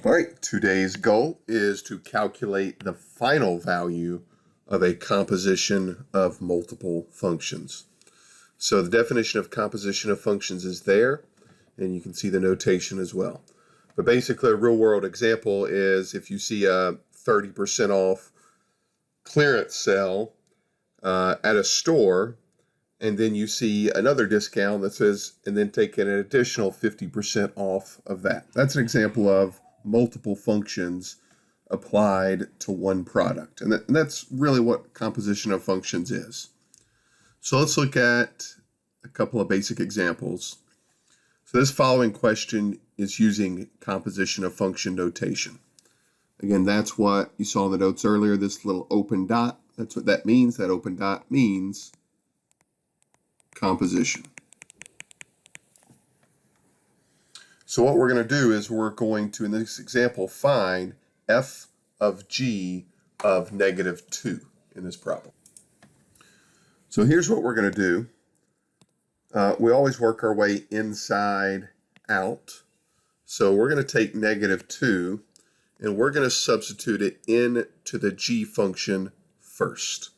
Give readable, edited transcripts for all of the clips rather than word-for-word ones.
All right, today's goal is to calculate the final value of a composition of multiple functions. So the definition of composition of functions is there, and you can see the notation as well. But basically, a real-world example is if you see a 30% off clearance sale at a store, and then you see another discount that says, and then take an additional 50% off of that. That's an example of multiple functions applied to one product. And that's really what composition of functions is. So let's look at a couple of basic examples. So this following question is using composition of function notation. Again, that's what you saw in the notes earlier, this little open dot. That's what that means. That open dot means composition. So what we're going to do is we're going to, in this example, find f of g of -2 in this problem. So here's what we're going to do. We always work our way inside out. So we're going to take -2 and we're going to substitute it into the g function first.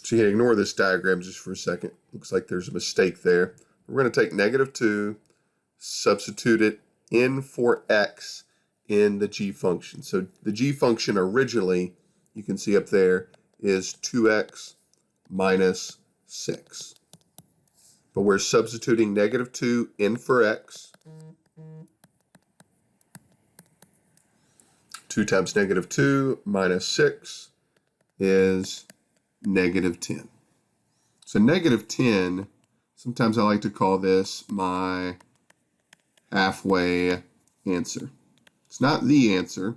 So you can ignore this diagram just for a second. Looks like there's a mistake there. We're going to take -2, substitute it in for x in the g function. So the g function originally, you can see up there, is 2x minus 6. But we're substituting -2 in for x. 2 times -2 minus 6 is -10. So -10, sometimes I like to call this my halfway answer. It's not the answer,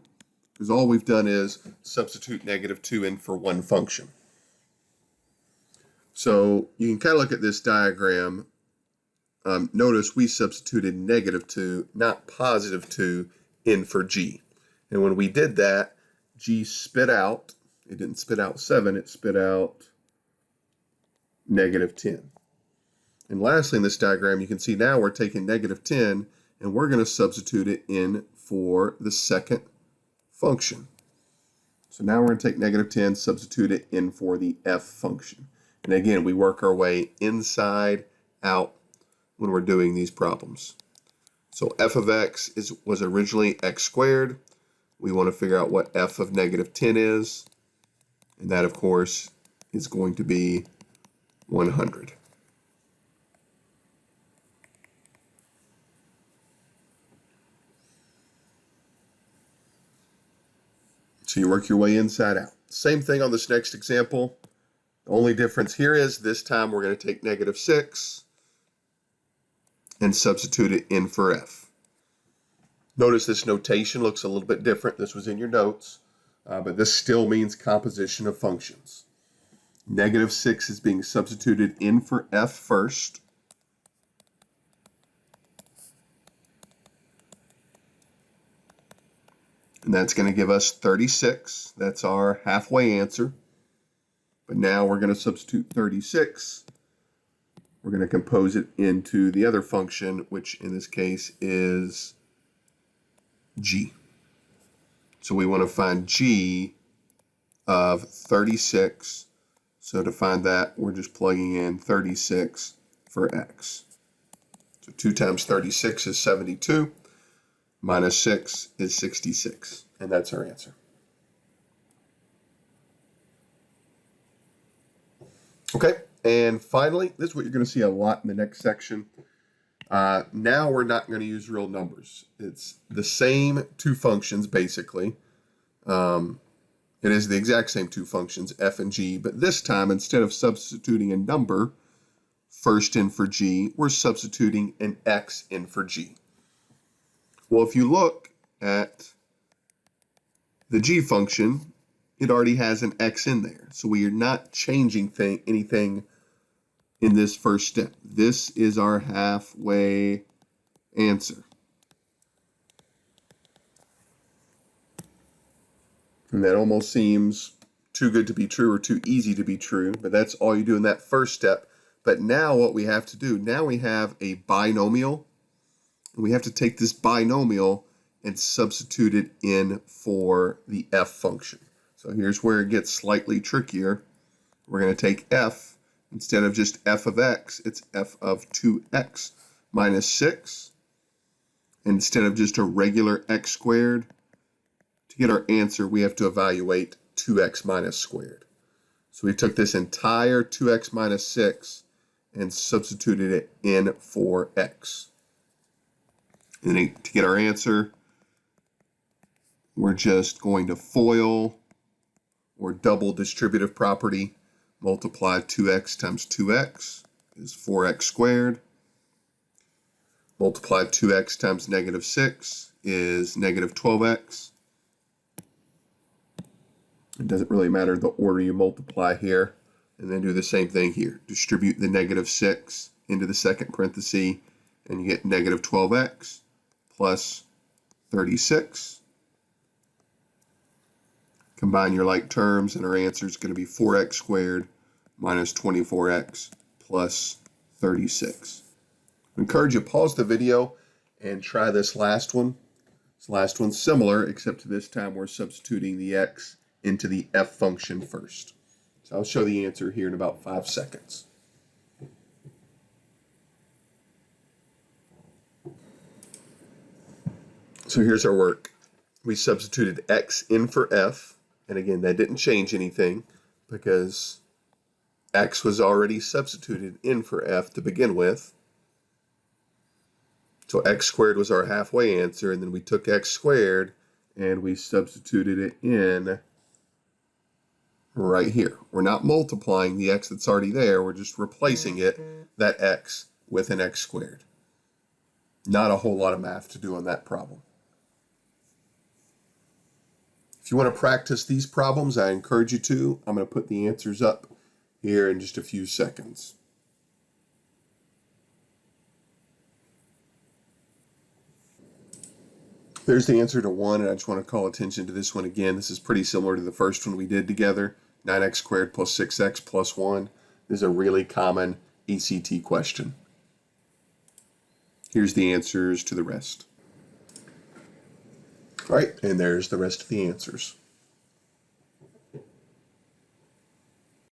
because all we've done is substitute -2 in for one function. So you can kind of look at this diagram. Notice we substituted -2, not +2, in for g. And when we did that, g spit out, it didn't spit out 7, it spit out -10. And lastly, in this diagram, you can see now we're taking -10 and we're going to substitute it in for the second function. So now we're going to take -10, substitute it in for the f function. And again, we work our way inside out when we're doing these problems. So f of x was originally x squared. We want to figure out what f of -10 is. And that, of course, is going to be 100. So you work your way inside out. Same thing on this next example. The only difference here is this time we're going to take -6 and substitute it in for f. Notice this notation looks a little bit different. This was in your notes, but this still means composition of functions. -6 is being substituted in for f first. And that's going to give us 36. That's our halfway answer. But now we're going to substitute 36. We're going to compose it into the other function, which in this case is g. So we want to find g of 36. So to find that, we're just plugging in 36 for x. So 2 times 36 is 72. Minus 6 is 66. And that's our answer. Okay, and finally, this is what you're going to see a lot in the next section. Now we're not going to use real numbers. It's the same two functions, basically. It is the exact same two functions, f and g, but this time, instead of substituting a number first in for g, we're substituting an x in for g. Well, if you look at the g function, it already has an x in there. So we are not changing anything in this first step. This is our halfway answer. And that almost seems too good to be true or too easy to be true, but that's all you do in that first step. But now what we have to do, now we have a binomial. And we have to take this binomial and substitute it in for the f function. So here's where it gets slightly trickier. We're going to take f, instead of just f of x, it's f of 2x minus 6. And instead of just a regular x squared, to get our answer, we have to evaluate 2x minus squared. So we took this entire 2x minus 6 and substituted it in for x. And then to get our answer, we're just going to FOIL or double distributive property, multiply 2x times 2x is 4x squared. Multiply 2x times negative 6 is negative 12x. It doesn't really matter the order you multiply here. And then do the same thing here. Distribute the negative 6 into the second parenthesis, and you get negative 12x plus 36. Combine your like terms, and our answer is going to be 4x squared minus 24x plus 36. I encourage you to pause the video and try this last one. This last one's similar, except this time we're substituting the x into the f function first. So I'll show the answer here in about 5 seconds. So here's our work. We substituted x in for f, and again, that didn't change anything because x was already substituted in for f to begin with. So x squared was our halfway answer, and then we took x squared and we substituted it in right here. We're not multiplying the x that's already there, we're just replacing it, that x, with an x squared. Not a whole lot of math to do on that problem. If you want to practice these problems, I encourage you to. I'm going to put the answers up here in just a few seconds. There's the answer to 1, and I just want to call attention to this one again. This is pretty similar to the first one we did together. 9x squared plus 6x plus 1 is a really common ECT question. Here's the answers to the rest. All right, and there's the rest of the answers.